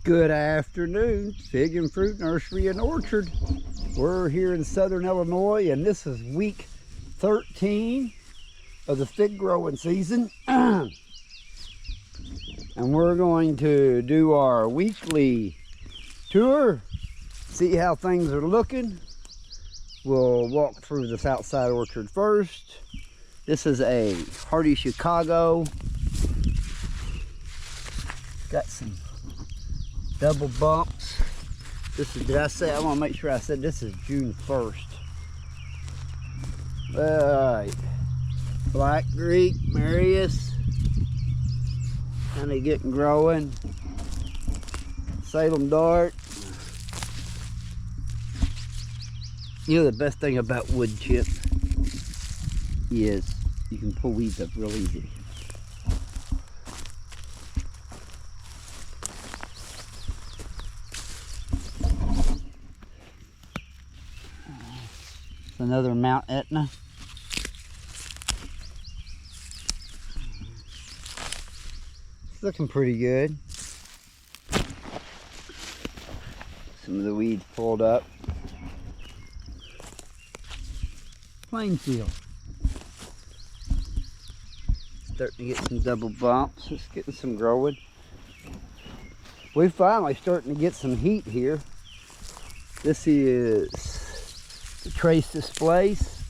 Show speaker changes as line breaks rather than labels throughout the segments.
Good afternoon, Fig and Fruit Nursery and Orchard. We're here in southern Illinois, and this is week 13 of the fig growing season. And we're going to do our weekly tour, see how things are looking. We'll walk through this outside orchard first. This is a hardy Chicago. Got some double bumps. This is, did I say, I want to make sure I said this is June 1st. Alright. Black Greek, Marius. Kind of getting growing. Salem Dart. You know, the best thing about wood chip is you can pull weeds up real easy. Another Mt.enta. It's looking pretty good. Some of the weeds pulled up. Plainfield. Starting to get some double bumps. It's getting some growing. We're finally starting to get some heat here. This is the trace displays.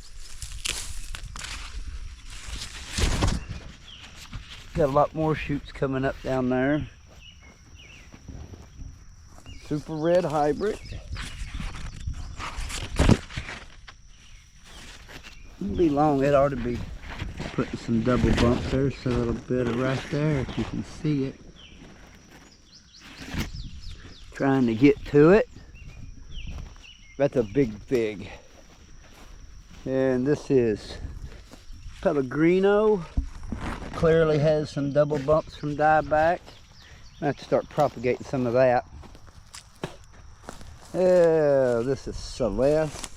Got a lot more shoots coming up down there. Super red hybrid. It'll be long. It ought to be putting some double bumps there. So a little bit of right there, if you can see it. Trying to get to it. That's a big fig. And this is Pellegrino. Clearly has some double bumps from dieback. I have to start propagating some of that. Oh, this is Celeste.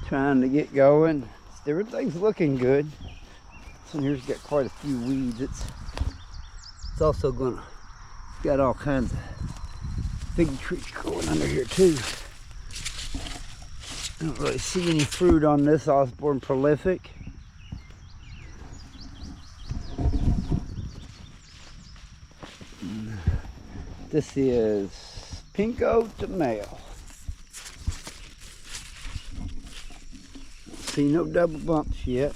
Trying to get going. Everything's looking good. This one here's got quite a few weeds. It's also gonna got all kinds of fig trees growing under here too. I don't really see any fruit on this Osborne Prolific. This is Pinko de Mayo. See no double bumps yet.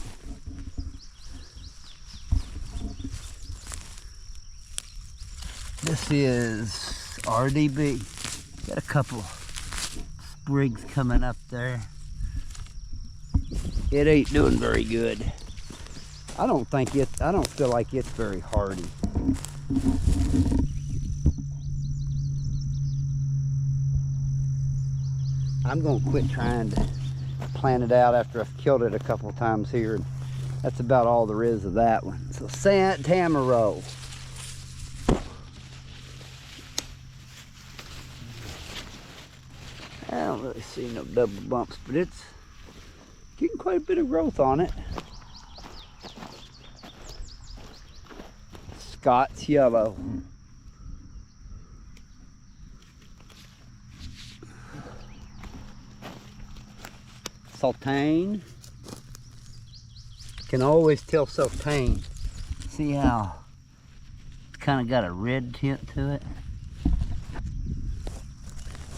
This is RDB. Got a couple sprigs coming up there. It ain't doing very good. I don't feel like it's very hardy. I'm gonna quit trying to plant it out after I've killed it a couple of times here. That's about all there is of that one. So Tamaro. I don't really see no double bumps, but it's getting quite a bit of growth on it. Scott's Yellow. Sultane. Can always tell Sultane. See how it's kind of got a red tint to it?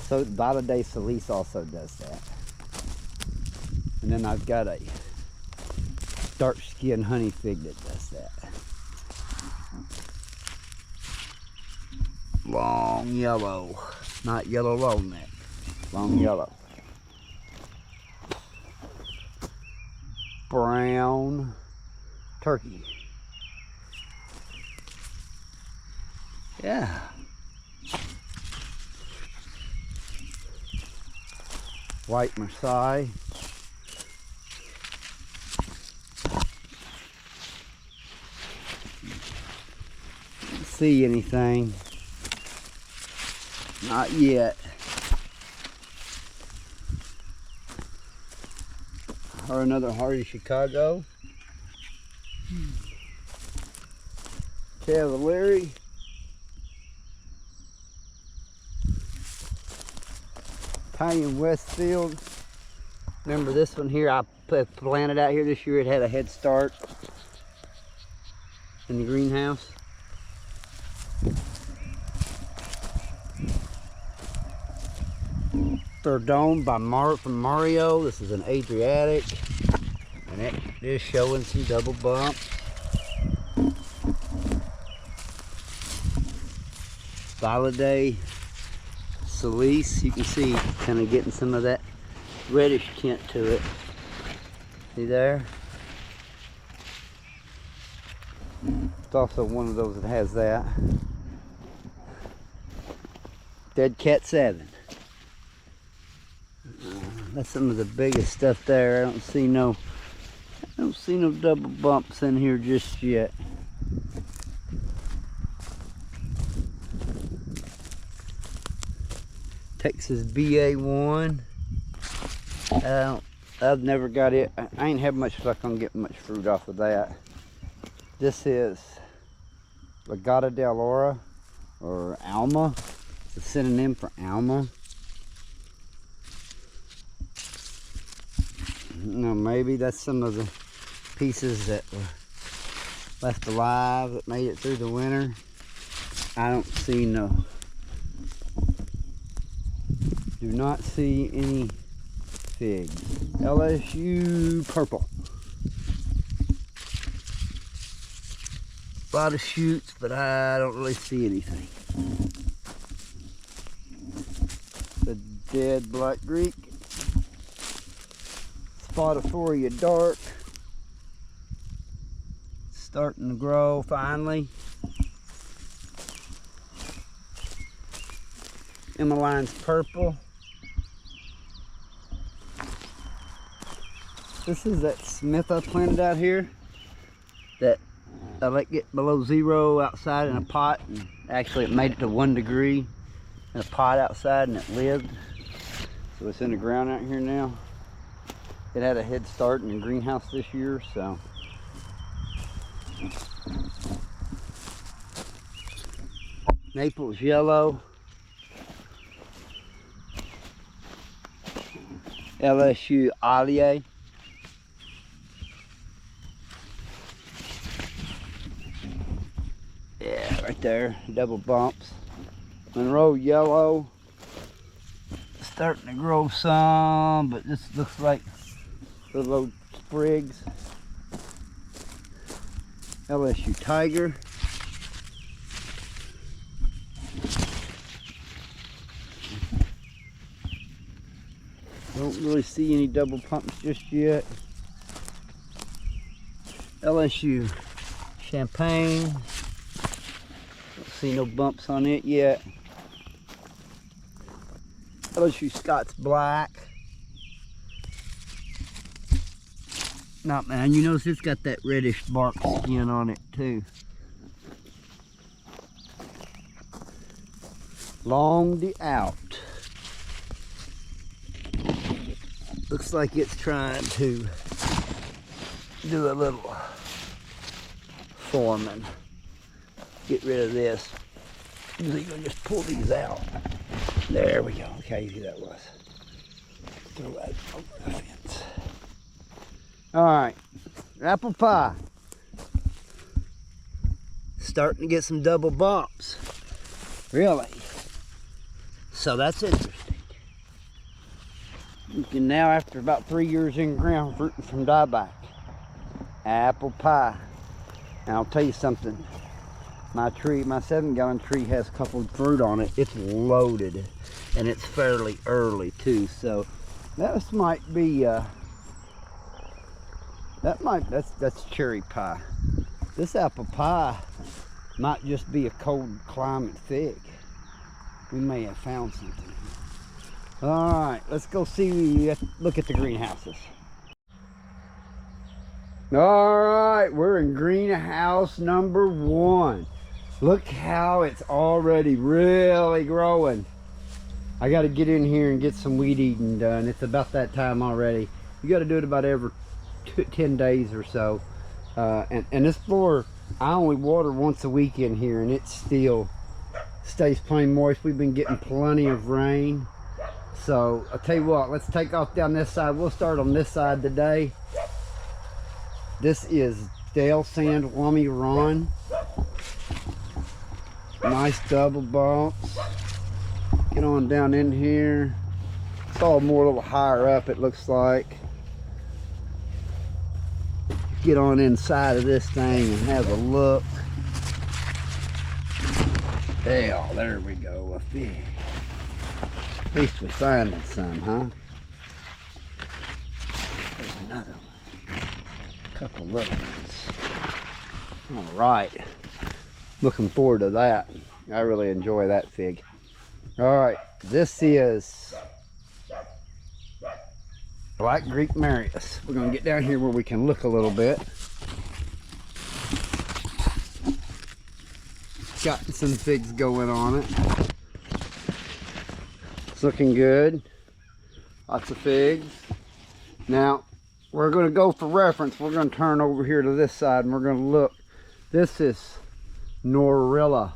So Vada de Solis also does that. And then I've got a dark skin honey fig that does that. Long yellow. Not yellow long neck. Long yellow. Brown turkey. Yeah. White Marseille. Don't see anything. Not yet. Or another hardy Chicago. Cavalieri. Pine Westfield. Remember this one here? I planted out here this year. It had a head start in the greenhouse. Dome by from Mario. This is an Adriatic, and it is showing some double bumps. Soliday Solis, you can see kind of getting some of that reddish tint to it. See there? It's also one of those that has that. Dead Cat 7. That's some of the biggest stuff there. I don't see no double bumps in here just yet. Texas BA1. I've never got it. I ain't had much luck on getting much fruit off of that. This is Legata del Ora, or Alma. It's a synonym for Alma. No, maybe that's some of the pieces that were left alive that made it through the winter. I don't see no. Do not see any figs. LSU purple. A lot of shoots, but I don't really see anything. The dead Black Greek. Spotaphoria dark. Starting to grow finally. Emmeline's purple. This is that Smith I planted out here that I let get below 0 outside in a pot, and actually it made it to 1 degree in a pot outside, and it lived. So it's in the ground out here now. It had a head start in the greenhouse this year, so. Naples yellow. LSU Allier. Yeah, right there, double bumps. Monroe yellow. Starting to grow some, but this looks like little sprigs. LSU Tiger. Don't really see any double pumps just yet. LSU Champagne. Don't see no bumps on it yet. LSU Scott's Black. Not man, you notice it's got that reddish bark skin on it too. Long the out. Looks like it's trying to do a little forming. Get rid of this. Usually you're gonna just pull these out. There we go. Look how easy that was. Throw that over the fence. Alright, apple pie. Starting to get some double bumps. Really? So that's interesting. You can now, after about 3 years in ground, fruiting from dieback. Apple pie. And I'll tell you something. My tree, my 7-gallon tree has a couple of fruit on it. It's loaded. And it's fairly early too. So that might be that's cherry pie. This apple pie might just be a cold climate fig. We may have found something. All right, let's go see. Look at the greenhouses. All right, we're in greenhouse number 1. Look how it's already really growing. I got to get in here and get some weed eating done. It's about that time already. You got to do it about every 10 days or so. And this floor I only water once a week in here, and it still stays plain moist. We've been getting plenty of rain. So I'll tell you what, let's take off down this side. We'll start on this side today. This is Dale Sand Lummy Run. Nice double bumps. Get on down in here. It's all more a little higher up, it looks like. Get on inside of this thing and have a look. Hell, there we go, a fish. At least we're finding some, huh? There's another one. A couple little ones. All right. Looking forward to that. I really enjoy that fig. All right, this is Black Greek Marius. We're gonna get down here where we can look a little bit. Got some figs going on it. It's looking good. Lots of figs. Now, we're gonna go for reference. We're gonna turn over here to this side and we're gonna look. This is Norilla,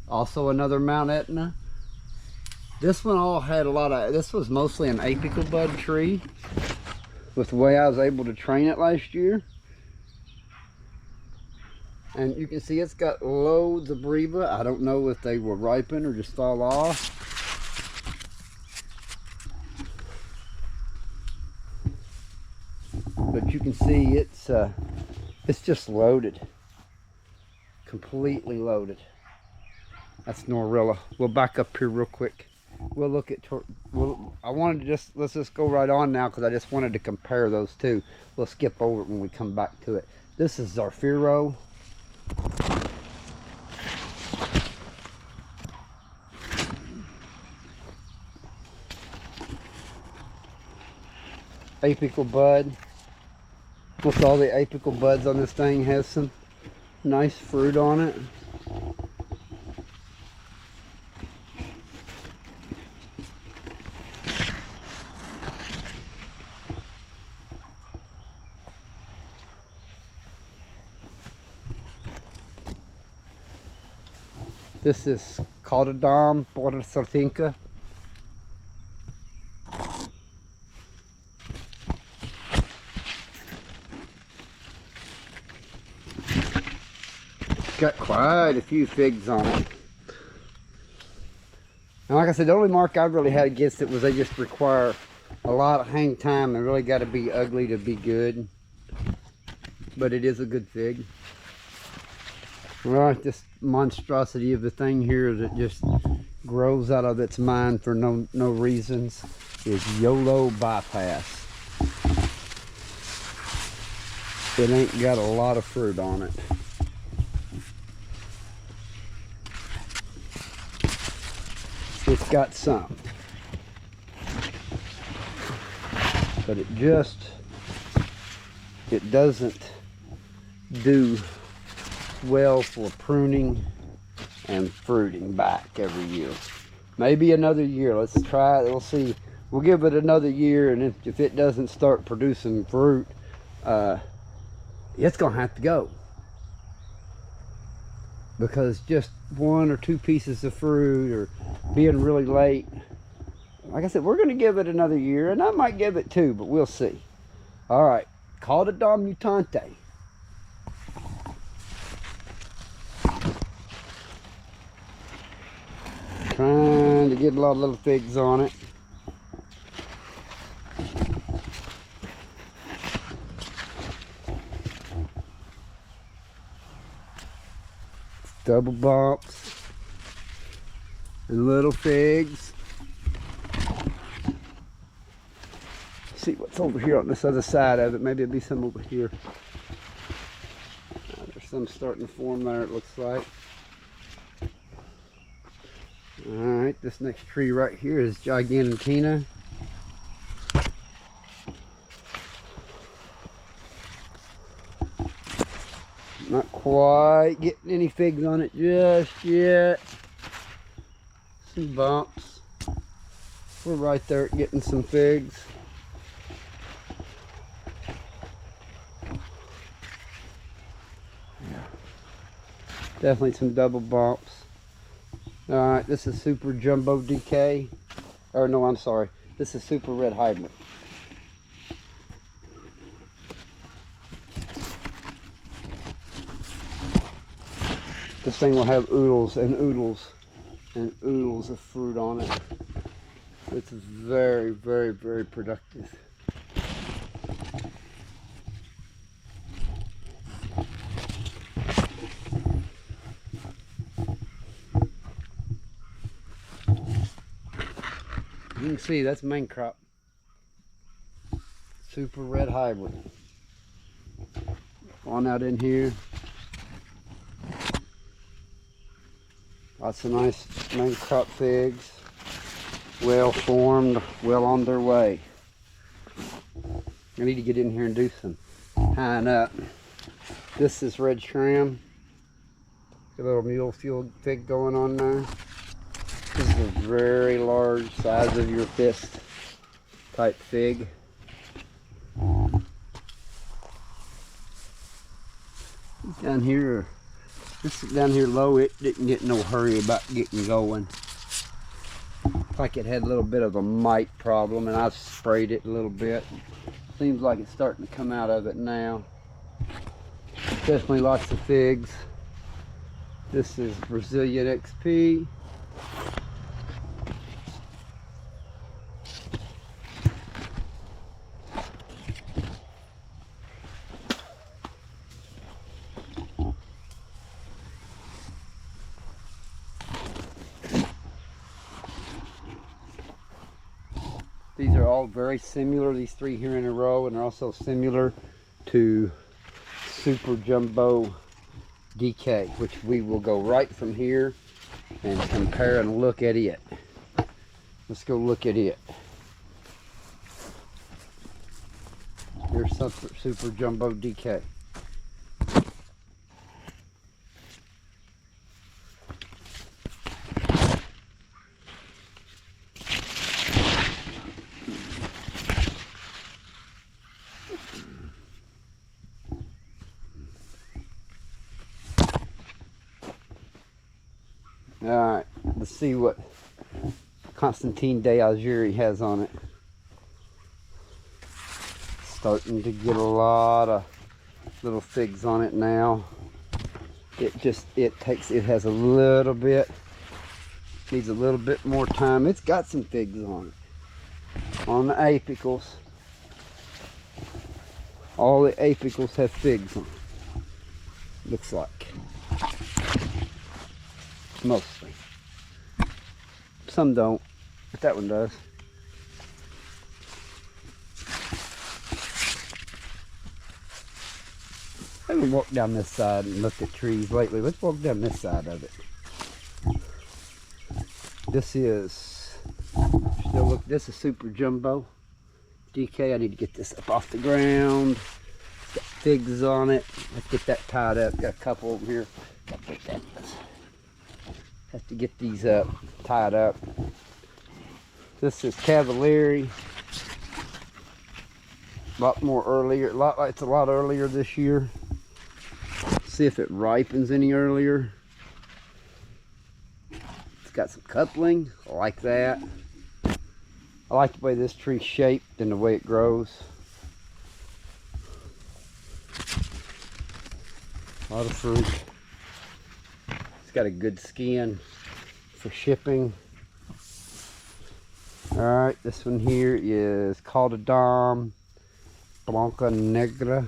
also another Mount Etna. This one all had a lot of, this was mostly an apical bud tree with the way I was able to train it last year. And you can see it's got loads of breva. I don't know if they will ripen or just fall off. But you can see it's just loaded. Completely loaded. That's Norilla. We'll back up here real quick. We'll look at, I wanted to let's just go right on now because I just wanted to compare those two. We'll skip over it when we come back to it. This is Zarfiro. Apical bud. Almost all the apical buds on this thing has some nice fruit on it. This is Caldodom Bordersortinka. Got quite a few figs on it. And like I said, the only mark I really had against it was they just require a lot of hang time and really got to be ugly to be good. But it is a good fig. Right, this monstrosity of the thing here that just grows out of its mind for no reasons is YOLO Bypass. It ain't got a lot of fruit on it. It's got some, but it doesn't do well for pruning and fruiting back every year. Maybe another year. Let's try it. We'll see. We'll give it another year, and if it doesn't start producing fruit, it's gonna have to go, because just one or two pieces of fruit or being really late, like I said, we're gonna give it another year, and I might give it two, but we'll see. All right, Caldodom mutante. Trying to get a lot of little figs on it. Double bumps and little figs. See what's over here on this other side of it. Maybe it'll be some over here. There's some starting to form there, it looks like. Alright, this next tree right here is Gigantina. Not quite getting any figs on it just yet. Some bumps. We're right there at getting some figs. Yeah. Definitely some double bumps. Alright, this is Super Jumbo DK. Or no, I'm sorry. This is Super Red Hybrid. This thing will have oodles and oodles and oodles of fruit on it. It's very, very, very productive. You can see that's main crop. Super Red Hybrid. On out in here. Lots of nice main crop figs. Well formed, well on their way. I need to get in here and do some tying up. This is red trim. A little mule fuel fig going on there. This is a very large, size of your fist type fig. Down here, this down here low, it didn't get no hurry about getting going. Like it had a little bit of a mite problem, and I've sprayed it a little bit. Seems like it's starting to come out of it now. Definitely lots of figs. This is Brazilian XP. These are all very similar, these three here in a row, and they're also similar to Super Jumbo DK, which we will go right from here and compare and look at it. Let's go look at it. Here's Super Jumbo DK. Alright, let's see what Constantine de Algerie has on it. Starting to get a lot of little figs on it now. It has a little bit, needs a little bit more time. It's got some figs on it. On the apicals. All the apicals have figs on it. Looks like. Mostly. Some don't, but that one does. I haven't walked down this side and looked at trees lately. Let's walk down this side of it. This is this is Super Jumbo DK. I need to get this up off the ground. It's got figs on it. Let's get that tied up. Got a couple over here. Have to get these up, tied up. This is Cavalieri. A lot more earlier. It's a lot earlier this year. See if it ripens any earlier. It's got some coupling. I like that. I like the way this tree's shaped and the way it grows. A lot of fruit. Got a good skin for shipping. Alright, this one here is Caldedom Blanca Negra.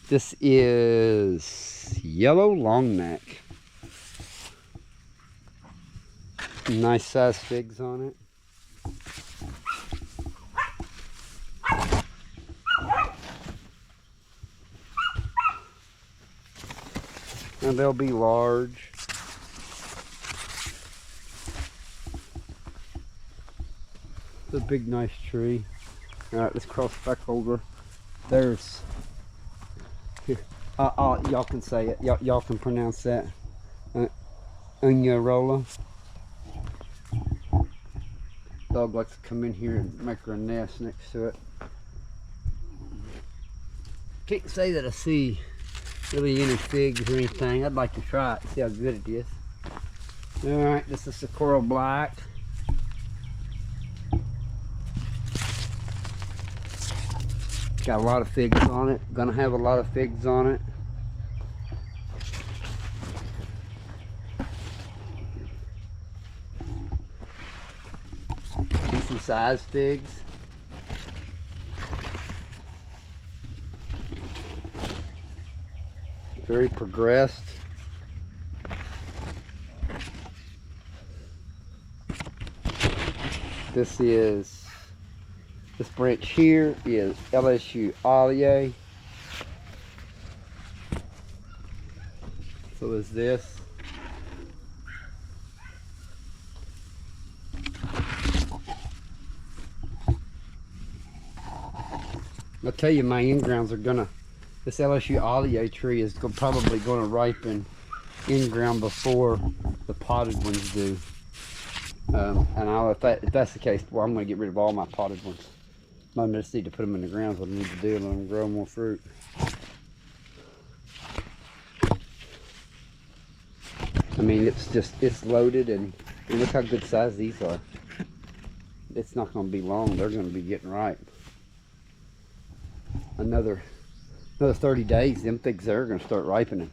This is Yellow Longneck. Nice size figs on it. And they'll be large. It's a big nice tree. Alright, let's cross back over. There's here. Y'all can say it. Y'all can pronounce that. Oniarola. Dog likes to come in here and make her a nest next to it. Can't say that I see really any figs or anything. I'd like to try it, see how good it is. Alright, this is the Coral Black. Got a lot of figs on it. Gonna have a lot of figs on it. Decent sized figs. Very progressed. This branch here is LSU Ollier. So is this. I'll tell you, my in-grounds are gonna, this LSU Ollier tree is probably gonna ripen in-ground before the potted ones do. And if that's the case, well, I'm gonna get rid of all my potted ones. I just need to put them in the ground. What I need to do, and let them grow more fruit. I mean, it's loaded, and look how good size these are. It's not going to be long. They're going to be getting ripe. Another 30 days, them things there are going to start ripening.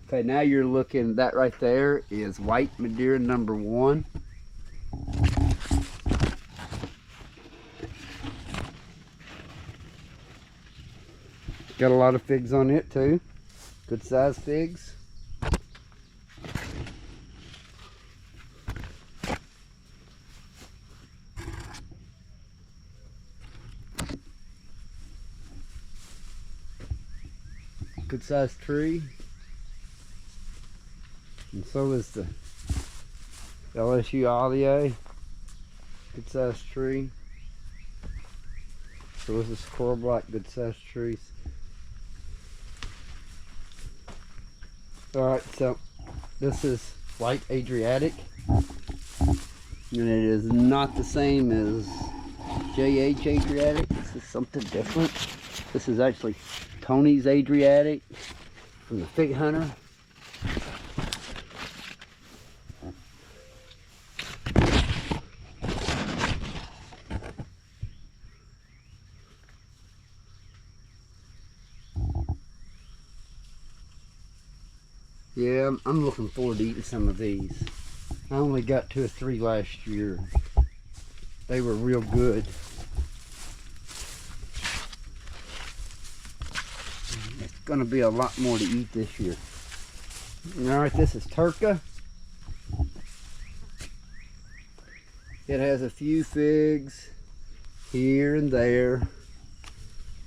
Okay, now you're looking, that right there is white Madeira #1. Got a lot of figs on it too. Good size figs. Good size tree. And so is the LSU Ollier. Good size tree. So is this Coral Black. Good size trees. Alright, so this is white Adriatic. And it is not the same as JH Adriatic. This is something different. This is actually Tony's Adriatic from the Fig Hunter. Yeah, I'm looking forward to eating some of these. I only got 2 or 3 last year. They were real good. It's gonna be a lot more to eat this year. Alright, this is Turca. It has a few figs here and there,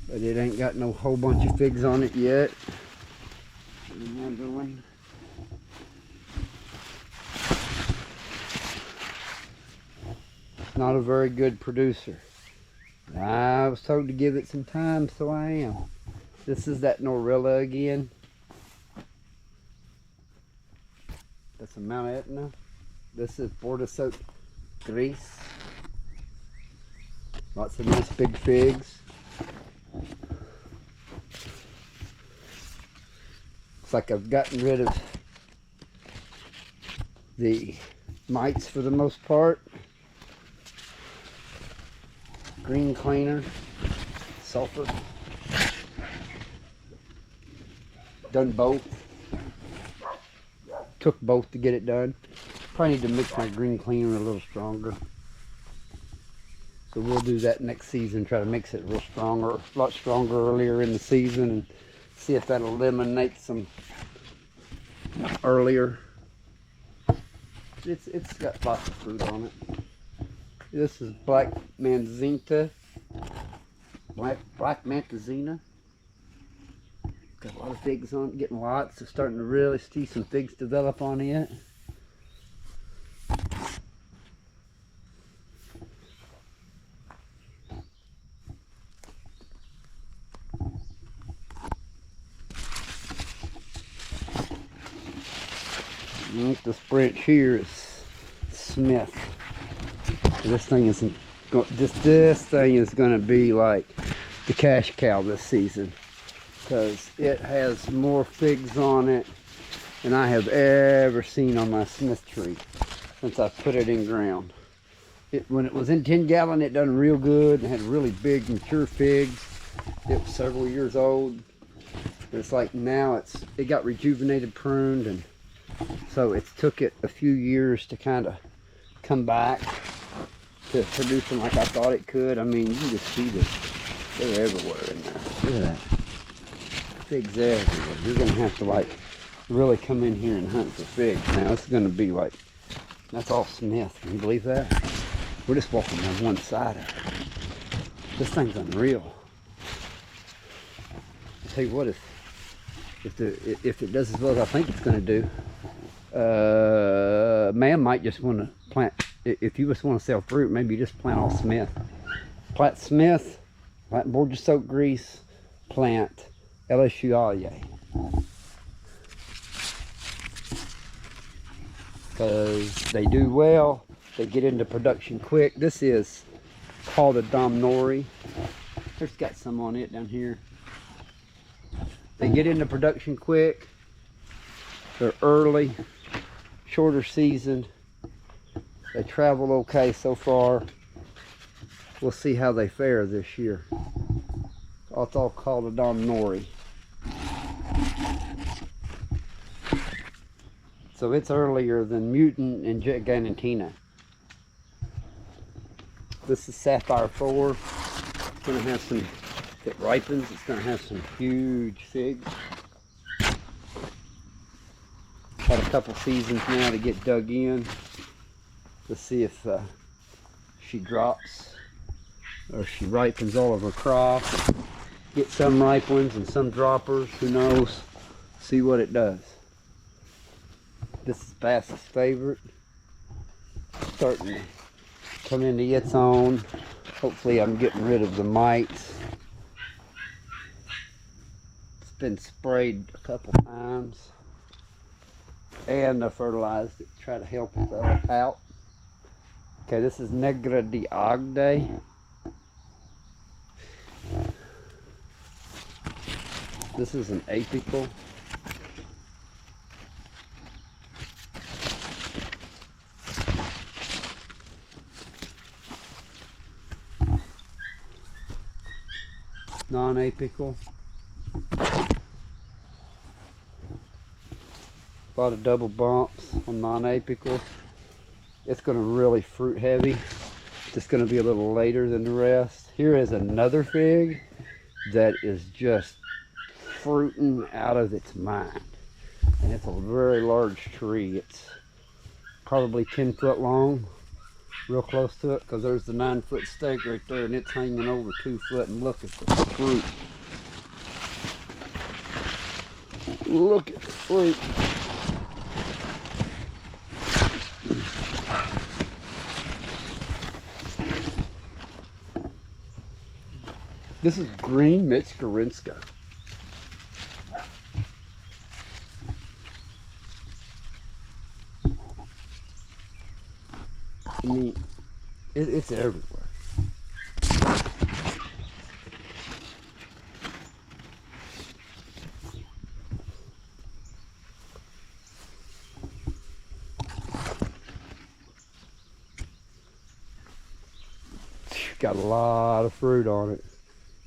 but it ain't got no whole bunch of figs on it yet. Another one. Not a very good producer. I was told to give it some time, so I am. This is that Norilla again. That's a mt.enta. This is Bordeaux Gris. Lots of nice big figs. Looks like I've gotten rid of the mites for the most part. Green cleaner, sulfur. Done both. Took both to get it done. Probably need to mix my green cleaner a little stronger. So we'll do that next season. Try to mix it real stronger, a lot stronger earlier in the season, and see if that'll eliminate some earlier. It's got lots of fruit on it. This is Black Manzanita. Black Manzanita. Got a lot of figs on it, getting lots. So starting to really see some figs develop on it. This branch here is Smith. This thing isn't. This thing is going to be like the cash cow this season, because it has more figs on it than I have ever seen on my Smith tree since I put it in ground. When it was in 10 gallon, it done real good and had really big mature figs. It was several years old. But it's like now it got rejuvenated, pruned, and so it took it a few years to kind of come back to producing like I thought it could. I mean, you can just see this. They're everywhere in there. Look at that. Figs everywhere. You're going to have to like really come in here and hunt for figs. Now it's going to be like, that's all Smith. Can you believe that? We're just walking on one side of it. This thing's unreal. I'll tell you what, if it does as well as I think it's going to do, man might just want to plant. If you just want to sell fruit, maybe you just plant all Smith. Plant Smith, plant Borgia soap grease, plant LSU Allier. Because they do well, they get into production quick. This is called a Dom Nori. There's got some on it down here. They get into production quick. They're early, shorter season. They travel okay so far. We'll see how they fare this year. It's all called a Dom Nori. So it's earlier than Mutant and Gigantina. This is Sapphire 4. It's going to have some, if it ripens, it's going to have some huge figs. Had a couple seasons now to get dug in. Let's see if she drops or she ripens all of her crop. Get some ripe ones and some droppers, who knows. See what it does. This is Bass's favorite. Starting to come into its own. Hopefully I'm getting rid of the mites. It's been sprayed a couple times. And I fertilized it to try to help it out. Okay, this is Negra de Agde. This is an apical. Non-apical. A lot of double bumps on non-apical. It's going to really fruit heavy. It's going to be a little later than the rest. Here is another fig that is just fruiting out of its mind. And it's a very large tree. It's probably 10 foot long. Real close to it, because there's the 9-foot stake right there, and it's hanging over 2 foot. And look at the fruit. Look at the fruit. This is green Mitchkarinska. I mean, it's everywhere. Got a lot of fruit on it.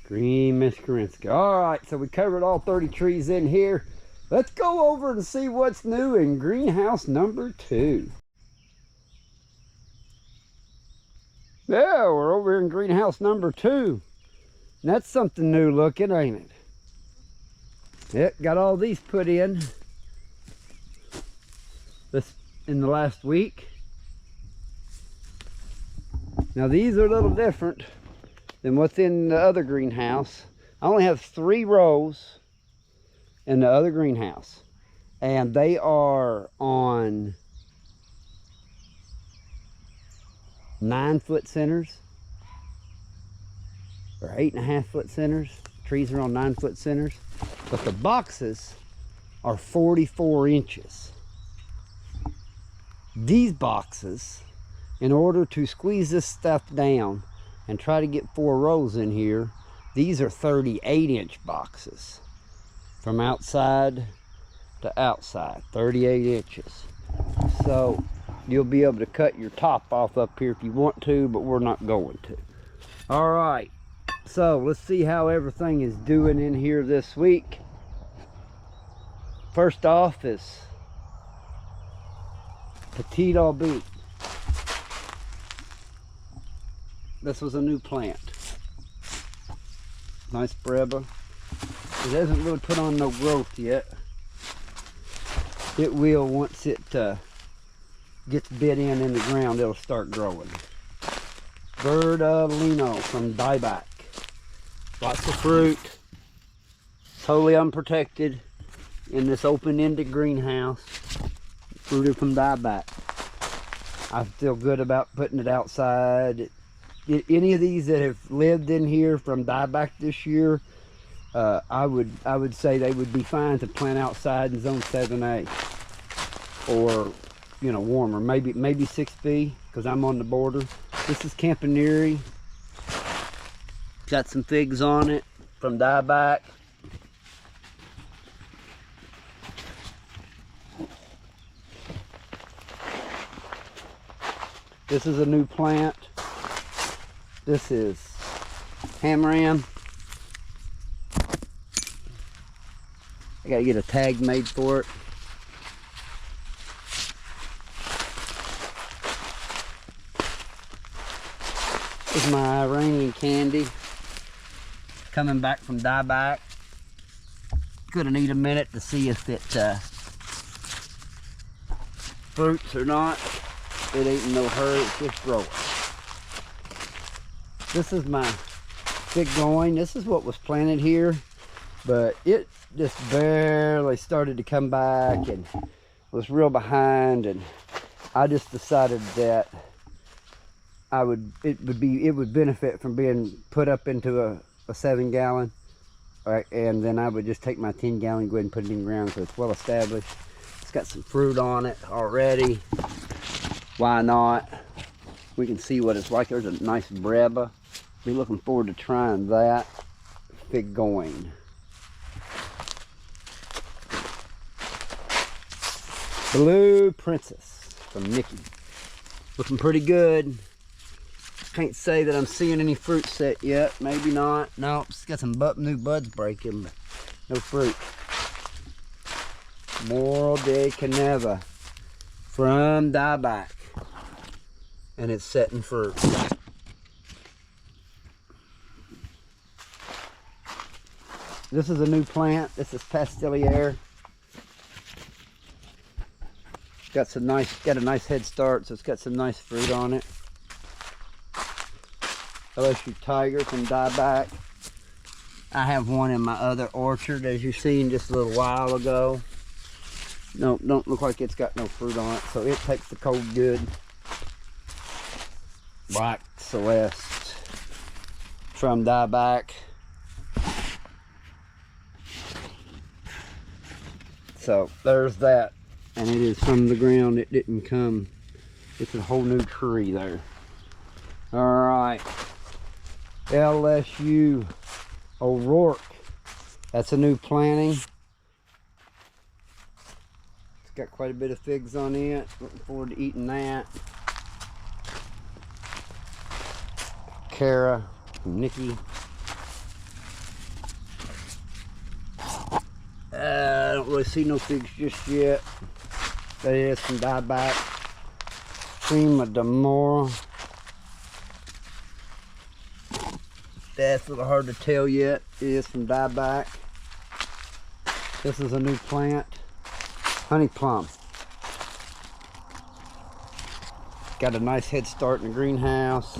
Green Mitchkarinska. All right, so we covered all 30 trees in here. Let's go over and see what's new in greenhouse number 2. Yeah, we're over here in greenhouse number 2. And that's something new looking, ain't it? Yep, got all these put in this in the last week. Now these are a little different than what's in the other greenhouse. I only have 3 rows in the other greenhouse, and they are on 9-foot centers or 8.5-foot centers. Trees are on 9-foot centers, but the boxes are 44 inches. These boxes, in order to squeeze this stuff down and try to get 4 rows in here, these are 38-inch boxes from outside to outside, 38 inches. So you'll be able to cut your top off up here if you want to, but we're not going to. All right, so let's see how everything is doing in here this week. First off is Petit au bout. This was a new plant. Nice breba. It hasn't really put on no growth yet. It will once it gets bit in the ground. It'll start growing. Verdolino from dieback. Lots of fruit. Totally unprotected in this open-ended greenhouse. Fruited from dieback. I feel good about putting it outside. Any of these that have lived in here from dieback this year, I would say they would be fine to plant outside in zone 7A, or you know, warmer, maybe 6B, because I'm on the border. This is Campaneri. Got some figs on it from dieback. This is a new plant. This is Hamaram. I gotta get a tag made for it. This is my Iranian candy. Coming back from dieback. Gonna need a minute to see if it fruits or not. It ain't in no hurry, it's just growing. This is my fig going. This is what was planted here, but it just barely started to come back and was real behind, and I just decided that it would benefit from being put up into a 7-gallon, right, and then I would just take my 10-gallon, go ahead and put it in the ground because it's well established. It's got some fruit on it already. Why not? We can see what it's like. There's a nice breba. Be looking forward to trying that fig going. Blue Princess from Nikki. Looking pretty good. Can't say that I'm seeing any fruit set yet. Maybe not. No, it's got some new buds breaking, but no fruit. Moral de Caneva from dieback. And it's setting fruit. This is a new plant. This is Pastelier. Got a nice head start, so it's got some nice fruit on it. LSU Tiger from dieback. I have one in my other orchard, as you've seen just a little while ago. No, don't look like it's got no fruit on it, so it takes the cold good. Black Celeste from dieback. So there's that, and it is from the ground. It didn't come. It's a whole new tree there. All right, LSU O'Rourke. That's a new planting. It's got quite a bit of figs on it. Looking forward to eating that. Kara from Nikki. I don't really see no figs just yet. That is some dieback. Prima d'Amore. That's a little hard to tell yet. It is from dieback. This is a new plant. Honey plum. Got a nice head start in the greenhouse.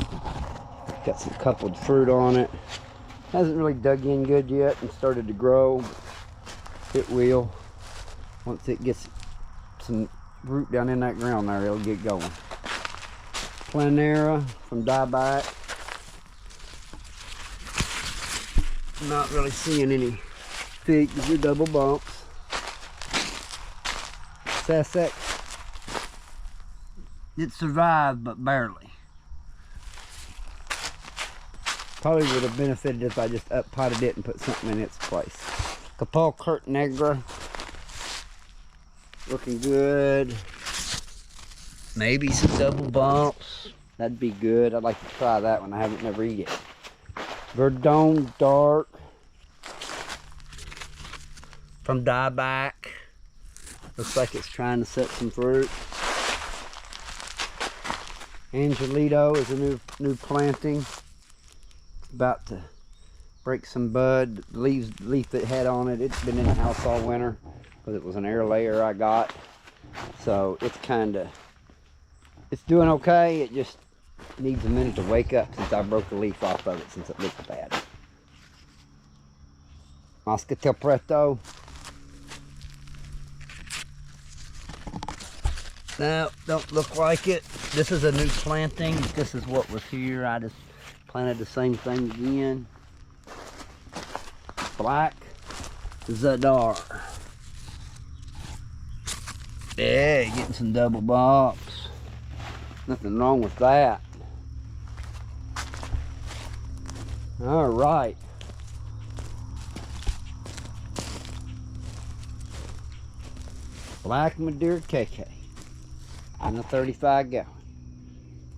Got some coupled fruit on it. Hasn't really dug in good yet and started to grow. It will. Once it gets some root down in that ground there, it'll get going. Planera from dieback. Not really seeing any figs or double bumps. Sussex. it survived, but barely. Probably would have benefited if I just up potted it and put something in its place. Capulcurt Negra. Looking good. Maybe some double bumps. That'd be good. I'd like to try that one. I haven't never eat it. Verdon Dark. From Dieback. Looks like it's trying to set some fruit. Angelito is a new planting. About to break some bud. The leaf that had on it, it's been in the house all winter because it was an air layer I got. So it's doing okay. It just needs a minute to wake up since I broke the leaf off of it since it looked bad. Moscatel Preto. No, don't look like it. This is a new planting. This is what was here. I just planted the same thing again. Black Zadar. Yeah, getting some double bumps. Nothing wrong with that. All right. Black Madeira KK. In a 35 gallon.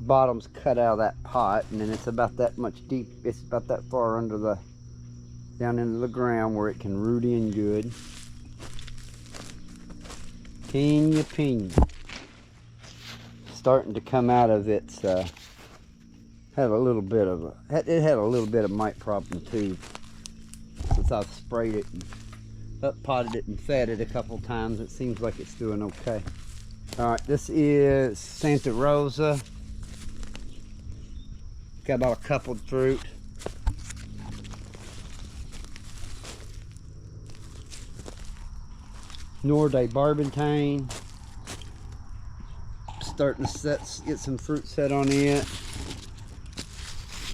Bottom's cut out of that pot, and then it's about that much deep. It's about that far under the, down into the ground where it can root in good. Pina Pina. Starting to come out of its, had a little bit of it had a little bit of mite problem too. Since I've sprayed it and up potted it and fed it a couple times, it seems like it's doing okay. All right, this is Santa Rosa. Got about a coupled fruit. Norde Barbentane. Starting to get some fruit set on it.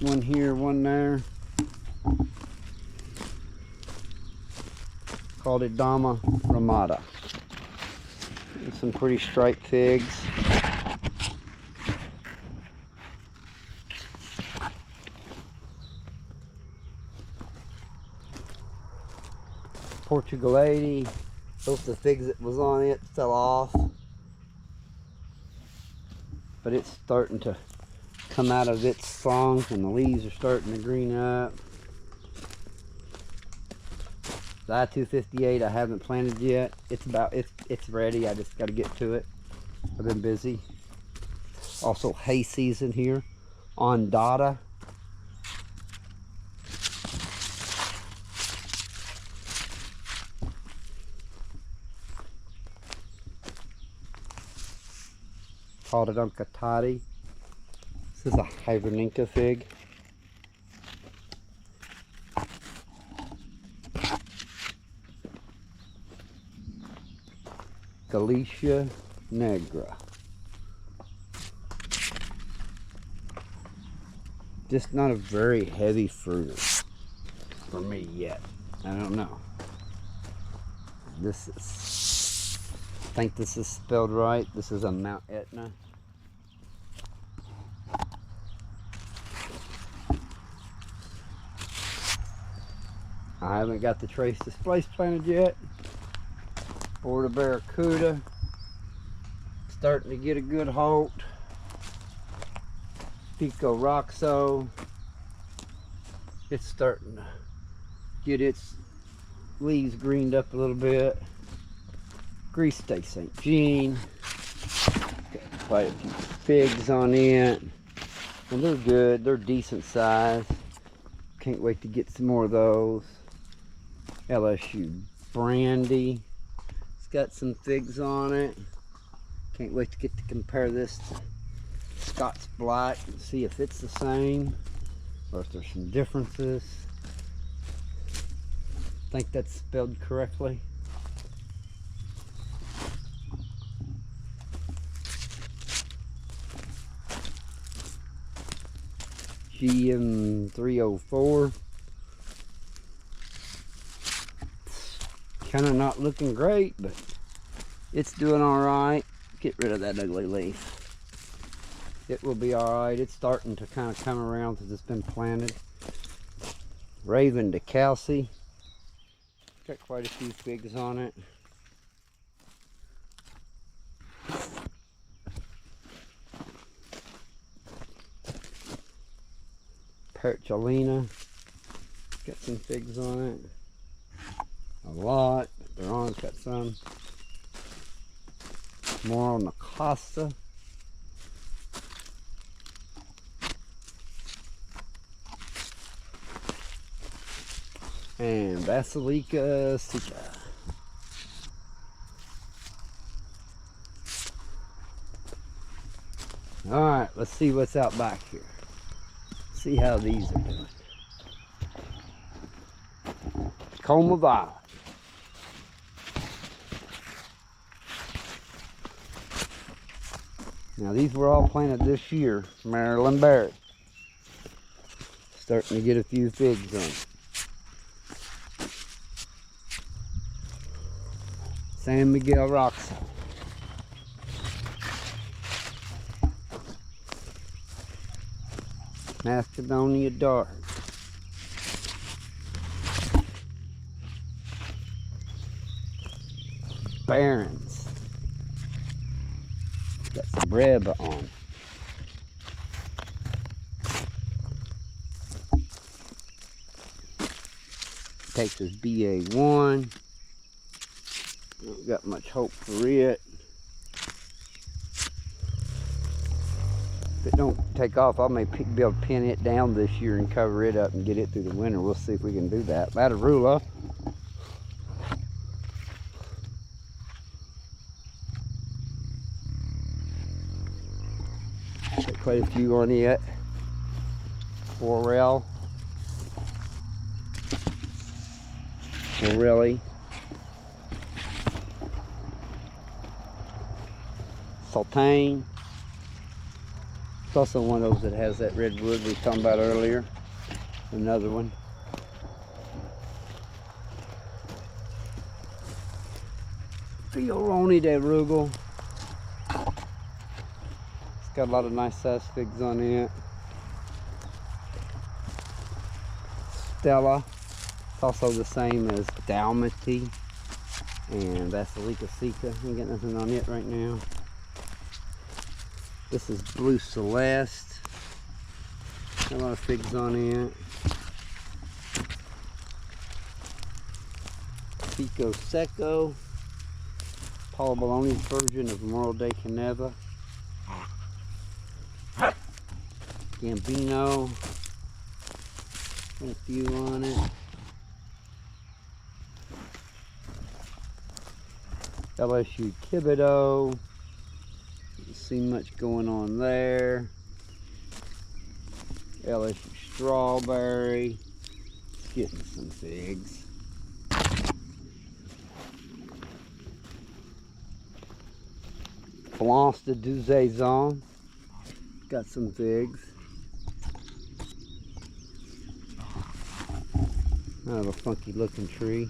One here, one there. Called it Dama Ramada. Some pretty striped figs. Portugal 80. Both the figs that was on it fell off. But it's starting to come out of its funk and the leaves are starting to green up. The I-258 I haven't planted yet. It's ready. I just got to get to it. I've been busy. Also hay season here on Dada. Called it Uncatati. This is a Hibernica fig. Galicia Negra. Just not a very heavy fruiter for me yet. I don't know. This is, I think this is spelled right. This is a mt.enta. I haven't got the Trace Displace planted yet. Border Barracuda. Starting to get a good halt. Pico Roxo. It's starting to get its leaves greened up a little bit. Grease Day St. Jean. Got quite a few figs on it. And they're good. They're decent size. Can't wait to get some more of those. LSU Brandy. It's got some figs on it. Can't wait to get to compare this to Scott's Black and see if it's the same or if there's some differences. I think that's spelled correctly. GM304. Kind of not looking great, but it's doing all right. Get rid of that ugly leaf. It will be alright. It's starting to kind of come around since it's been planted. Raven to Kelsey. Got quite a few figs on it. Percholina. Got some figs on it. A lot. Veron's got some. More on the Costa. And Basilica Sika. Alright, let's see what's out back here. See how these are doing. Coma Violet. Now these were all planted this year, Maryland Berry. Starting to get a few figs on them. San Miguel Roxo. Macedonia Dark. Barons. Got some Reba on. Texas BA1. Don't got much hope for it. If it don't take off, I may be able to pin it down this year and cover it up and get it through the winter. We'll see if we can do that. Latarula. Got quite a few on it. Forelli. Sultane. It's also one of those that has that redwood we were talking about earlier. Another one. Fioroni de Rugal. It's got a lot of nice size figs on it. Stella. It's also the same as Dalmaty and Basilica Sika. Ain't got nothing on it right now. This is Blue Celeste. Got a lot of figs on it. Pico Seco. Paul Bologna's version of Memorial de Caneva. Gambino. Got a few on it. LSU Thibodeau. Don't see much going on there. LSU Strawberry. It's getting some figs. Flance de Dusaison. Got some figs. Kind of a funky looking tree.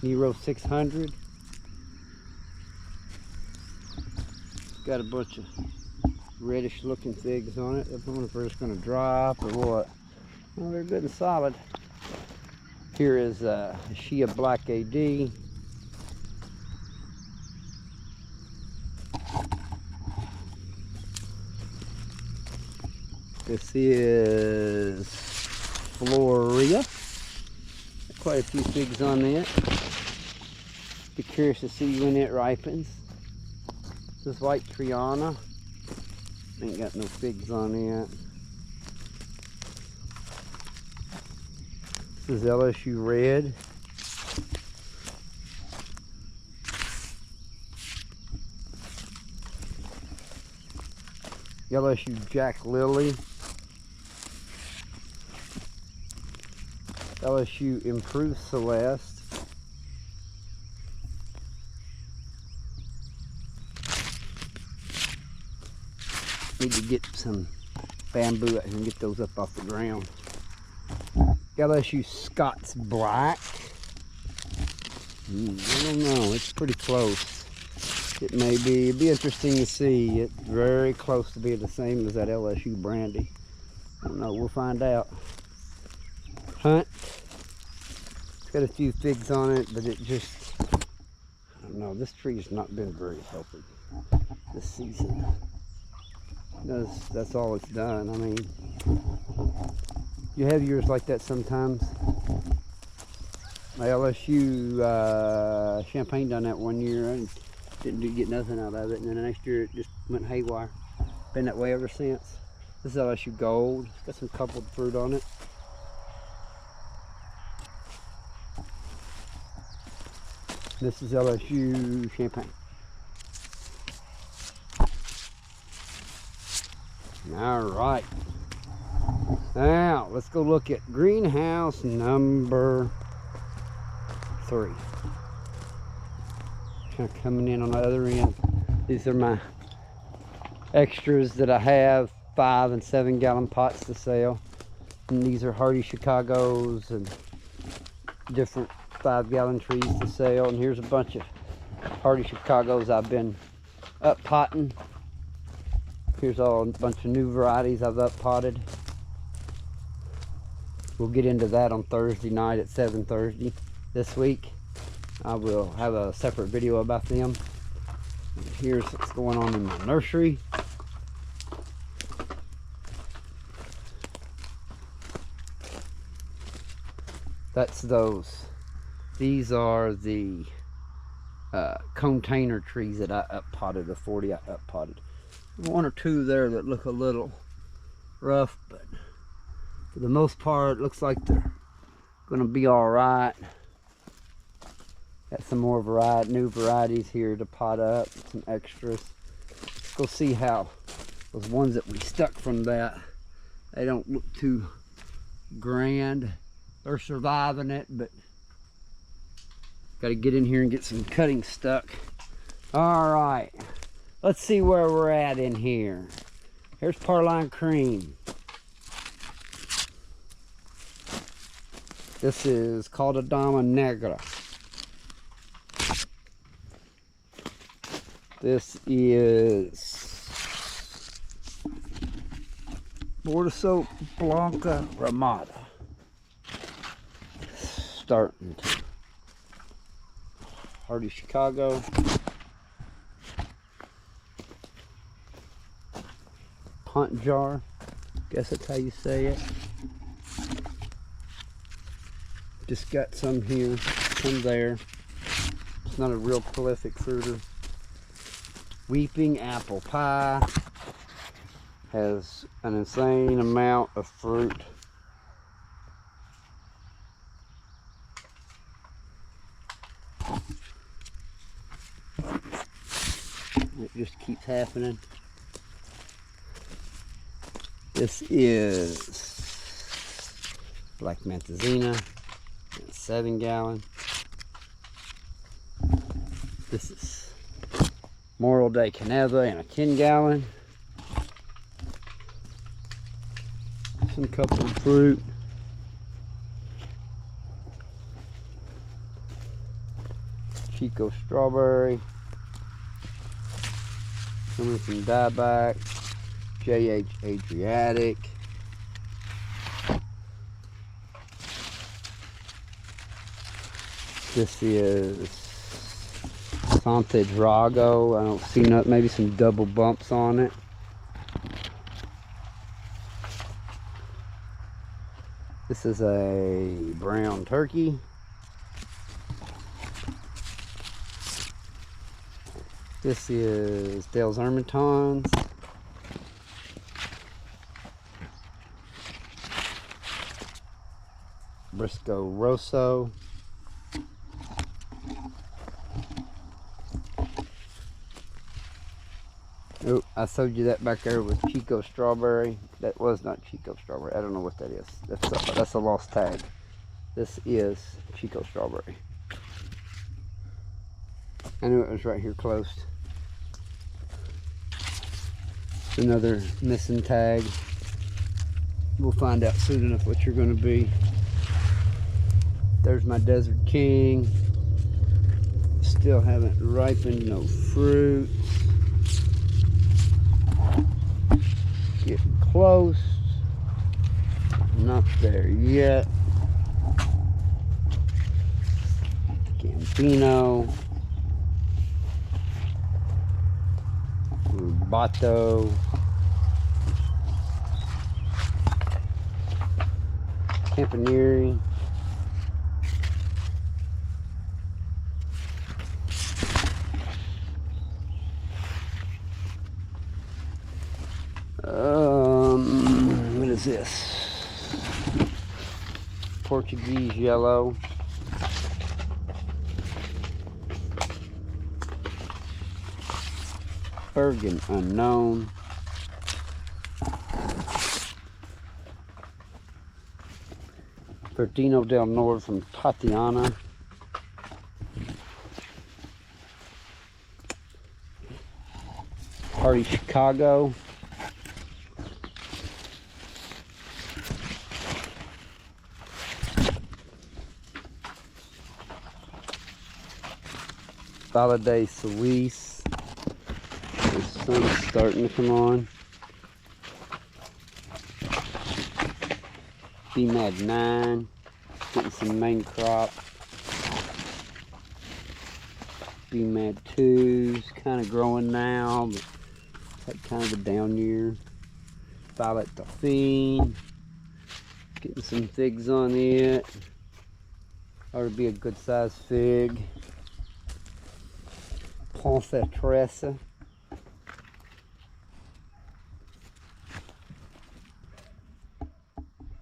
Nero 600. It's got a bunch of reddish looking figs on it. I wonder if they're just going to drop or what. Well, they're good and solid. Here is Shia Black AD. This is Floria. Quite a few figs on it. Be curious to see when it ripens. This is White Triana. Ain't got no figs on it. This is LSU Red. LSU Jack Lily. LSU Improved Celeste. Need to get some bamboo and get those up off the ground. LSU Scott's Black. I don't know, it's pretty close. it may be. It'd be interesting to see. It's very close to being the same as that LSU brandy. I don't know. We'll find out. Hunt. It's got a few figs on it, but it just, I don't know. This tree's not been very healthy this season. That's all it's done. I mean, you have years like that sometimes. My LSU champagne done that one year. I didn't get nothing out of it, and then the next year it just went haywire. Been that way ever since. This is LSU Gold. It's got some coupled fruit on it. This is LSU champagne. All right. Now let's go look at greenhouse number 3. Kind of coming in on the other end. These are my extras that I have, 5 and 7 gallon pots to sell. And these are hardy Chicagos and different 5 gallon trees to sell. And here's a bunch of hardy Chicagos I've been up potting. Here's a bunch of new varieties I've up potted. We'll get into that on Thursday night at 7:30 this week. I will have a separate video about them. And here's what's going on in my nursery. That's those. These are the container trees that I up potted, the 40 I up potted. 1 or 2 there that look a little rough, but for the most part, it looks like they're gonna be all right. Got some more new varieties here to pot up, some extras. Let's go see how those ones that we stuck from that, they don't look too grand. They're surviving it, but got to get in here and get some cuttings stuck. All right, let's see where we're at in here. Here's Parline Cream. This is called a Dama Negra. This is Bordeaux Blanca Ramada. Starting to hardy Chicago. Punt jar, guess that's how you say it. Just got some here, some there. It's not a real prolific fruiter. Weeping apple pie has an insane amount of fruit. It just keeps happening. This is Black Mantazina, 7 gallon. This is Moral de Caneva in a 10 gallon. Some coupled fruit. Chico strawberry. Coming from dieback. JH Adriatic. This is Sante Drago. I don't see nothing, maybe some double bumps on it. This is a brown turkey. This is Dale's Ermitons. Briscoe Rosso. Oh, I showed you that back there with Chico Strawberry. That was not Chico Strawberry. I don't know what that is. That's a lost tag. This is Chico Strawberry. I knew it was right here close. It's another missing tag. We'll find out soon enough what you're going to be. There's my Desert King. Still haven't ripened, no fruit. Getting close. Not there yet. Gambino. Rubato. Campanile. What is this? Portuguese yellow. Bergen unknown. Verdino del Nord from Tatiana. Hardy Chicago. Valade Suisse. The sun's starting to come on. BMAD 9. Getting some main crop. BMAD 2's kind of growing now, but had kind of a down year. Violet Dauphine. Getting some figs on it. Ought to be a good sized fig. Ponce Teresa.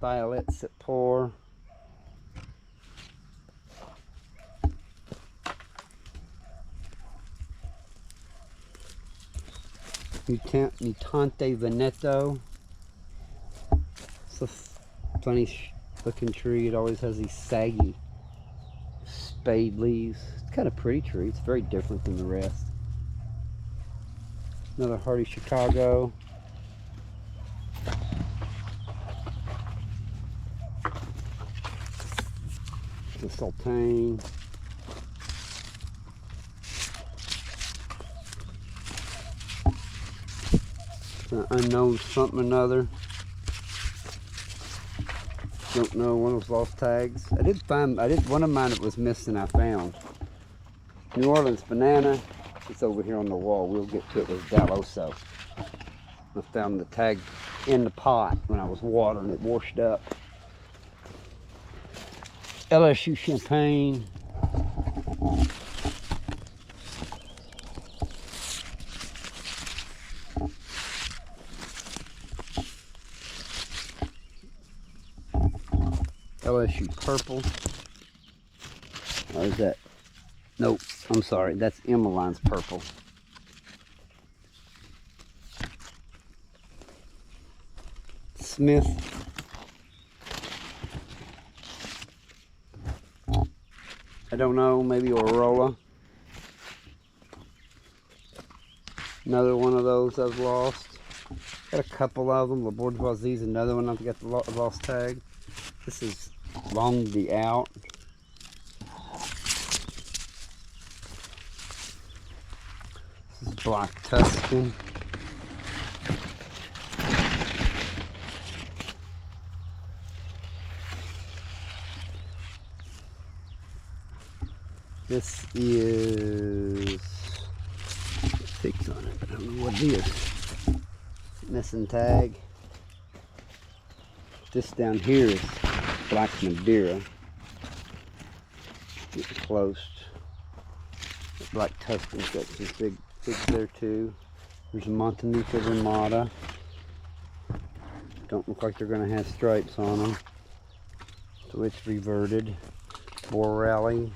Violet Sepor. Mutante Veneto. It's a funny looking tree. It always has these saggy spade leaves. It's kind of pretty tree. It's very different than the rest. Another Hardy Chicago. The Sultane. Unknown something or another. Don't know, one of those lost tags. One of mine that was missing I found. New Orleans banana. It's over here on the wall. We'll get to it with Dalloso. I found the tag in the pot when I was watering it, washed up. LSU Champagne. LSU Purple. Or is that? Nope, I'm sorry. That's Emmeline's Purple. Smith. I don't know, maybe Aurora. Another one of those I've lost. Got a couple of them. La Bourgeoisie's another one I've got the lost tag. This is Long the Out. This is Black Tuscan. This is fixed on it, but I don't know what it is. Missing tag. This down here is Black Madeira. Getting close. The Black Tuscan's got some big figs there too. There's a Montanuca Ramada. Don't look like they're going to have stripes on them. So it's reverted. Borelli.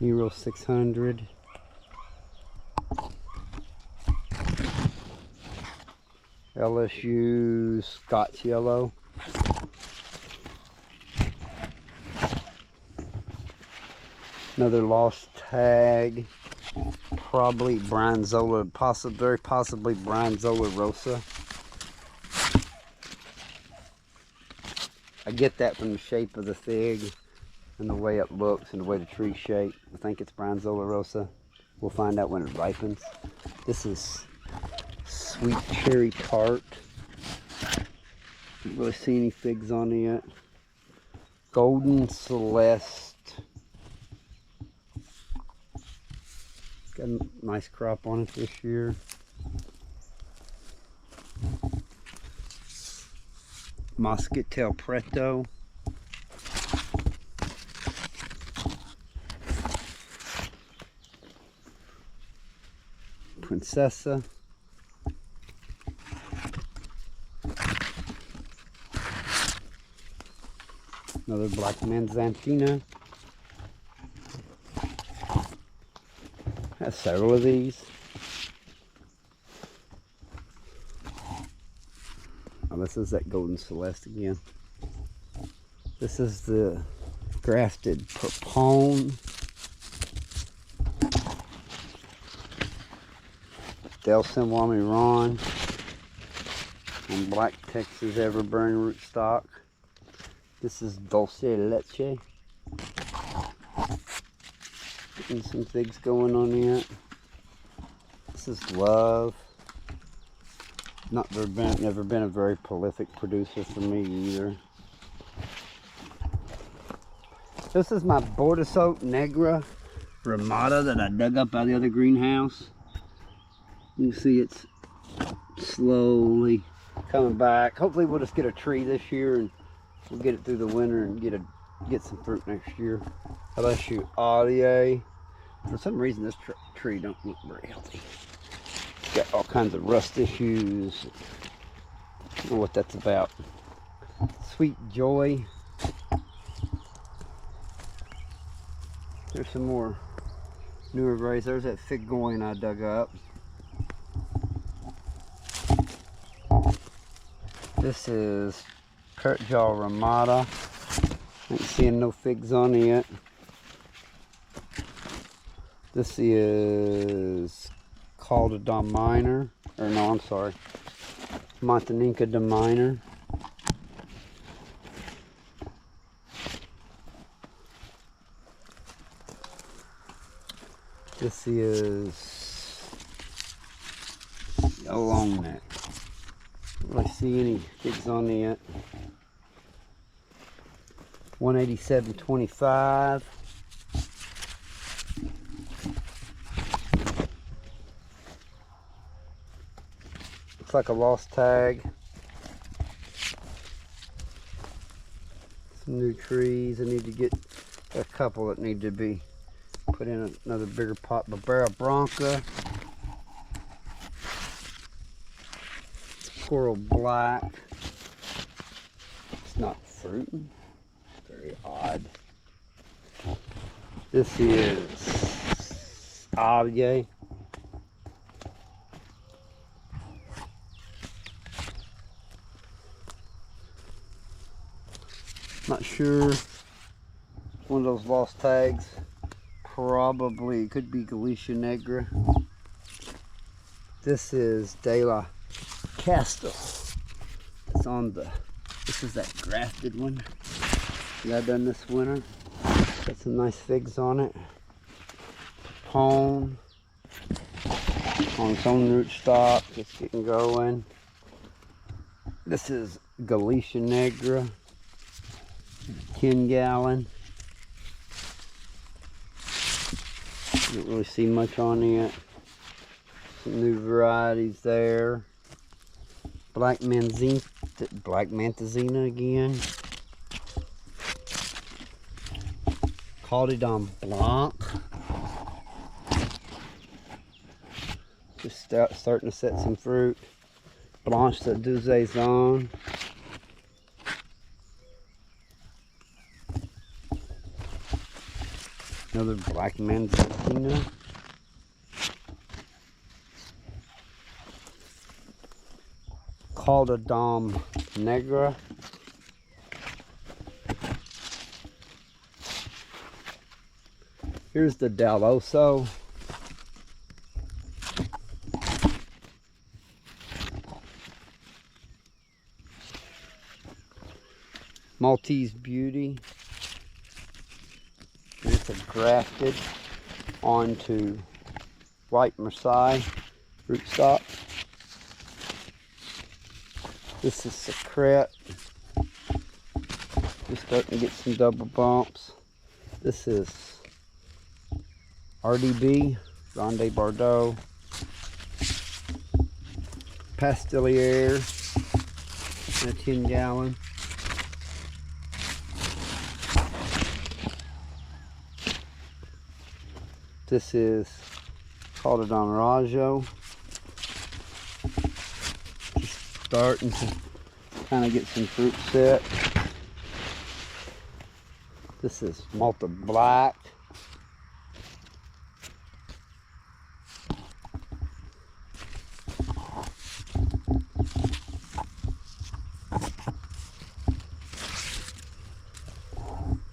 Euro 600. LSU Scots Yellow. Another lost tag. Probably Brian Zola, very possibly Brian Zola Rosa. I get that from the shape of the fig and the way it looks and the way the tree's shaped. I think it's Bronzola rosa. We'll find out when it ripens. This is sweet cherry tart. Can't really see any figs on it yet. Golden Celeste. Got a nice crop on it this year. Moscatel Preto. Princessa. Another black manzantina. I have several of these. Oh, this is that Golden Celeste again. This is the grafted Perpone. Del Sinwami Ron. And Black Texas Everburn rootstock. This is Dulce Leche. Getting some figs going on yet. This is Love. Never been a very prolific producer for me either. This is my Bordeaux Negra Ramada that I dug up out of the other greenhouse. You can see it's slowly coming back. Hopefully we'll just get a tree this year and we'll get it through the winter and get some fruit next year. How about you, Audier? For some reason this tree don't look very healthy. It's got all kinds of rust issues. I don't know what that's about. Sweet Joy. There's some more newer varieties. There's that fig goin I dug up. This is Kurtjaw Ramada. Ain't seeing no figs on it yet. This is called a Dominer. Or no, I'm sorry. Montaninca Dominer. This is Yellow Long Neck. Don't really see any figs on it yet. 187.25. Looks like a lost tag. Some new trees. I need to get a couple that need to be put in another bigger pot. Barbera Bronca. Coral Black. It's not fruiting. Very odd. This is Audier. Not sure. One of those lost tags. Probably could be Galicia Negra. This is De La Castle. It's on the. This is that grafted one that I done this winter. Got some nice figs on it. Pone on its own rootstock, just getting going. This is Galicia Negra, 10 gallon. Don't really see much on it. Some new varieties there. Black Mantazina again. Calderon Blanc. Just starting to set some fruit. Blanche de Dusaison. Another Black Manzantina. Calderon Negra. Here's the Daloso. Maltese Beauty. And it's a grafted onto white Marseille rootstock. This is Secret. Just starting to get some double bumps. This is RDB, Ronde Bordeaux. Pastellier in a 10-gallon. This is called a Don Raggio. Just starting to kind of get some fruit set. This is Malta Black.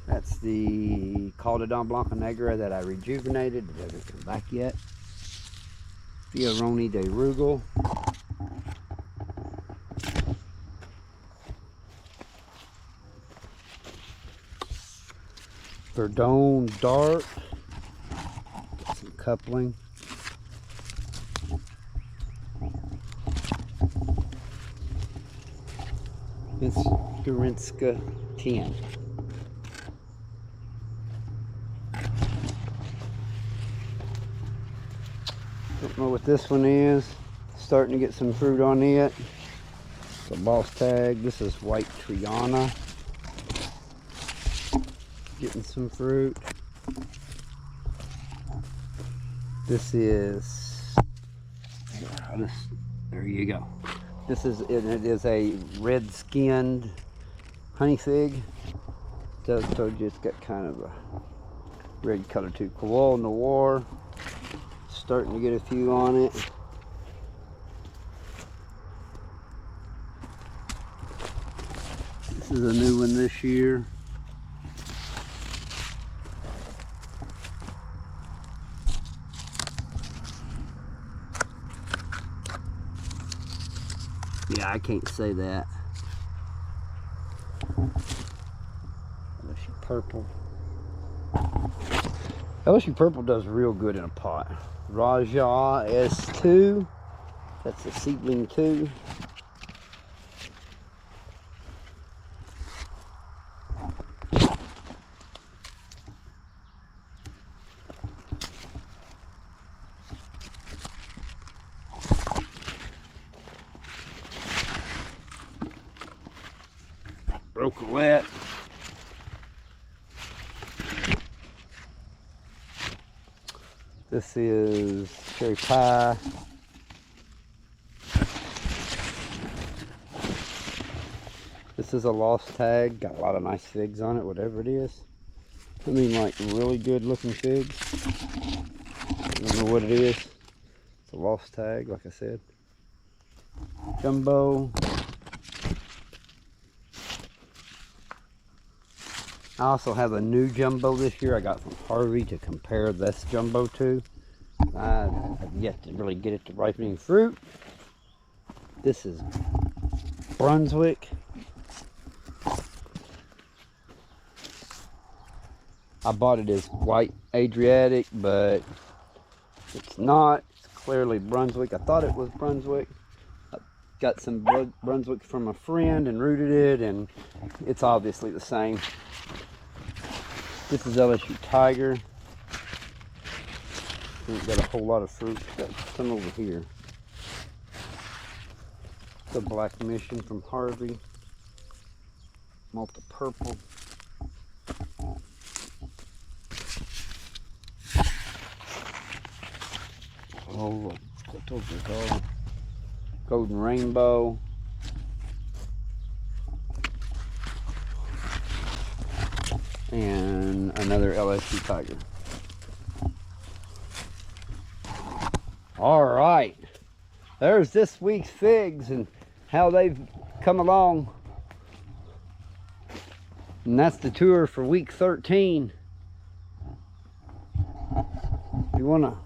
That's the Calderon Blanca Negra that I rejuvenated. It hasn't come back yet. Fioroni de Rugal. Verdone Dark. Some coupling. It's Durinska 10. Don't know what this one is. Starting to get some fruit on it. It's a boss tag. This is White Triana. Getting some fruit. This is, there you go. This is, it is a red skinned honey fig. Does told you it's got kind of a red color too. Koala Noir. Starting to get a few on it. This is a new one this year. Yeah, I can't say that. LSU Purple. LSU Purple does real good in a pot. Raja S2. That's a seedling 2. Brocolette. This is Cherry Pie. This is a lost tag. Got a lot of nice figs on it, whatever it is. I mean, like really good looking figs. I don't know what it is. It's a lost tag, like I said. Jumbo. I also have a new jumbo this year I got from Harvey to compare this jumbo to. I have yet to really get it to ripening fruit. This is Brunswick. I bought it as white Adriatic, but it's not. It's clearly Brunswick. I thought it was Brunswick. I got some Brunswick from a friend and rooted it, and it's obviously the same. This is LSU Tiger. It's got a whole lot of fruit. It's got some over here. The Black Mission from Harvey. Malta Purple. Oh, what those are called? Golden Rainbow. And another LSU Tiger. All right, there's this week's figs and how they've come along. And that's the tour for week 13. If you want to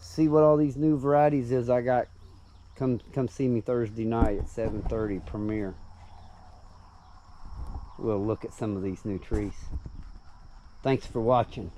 see what all these new varieties is I got, come see me Thursday night at 7:30 premiere. we'll look at some of these new trees. Thanks for watching.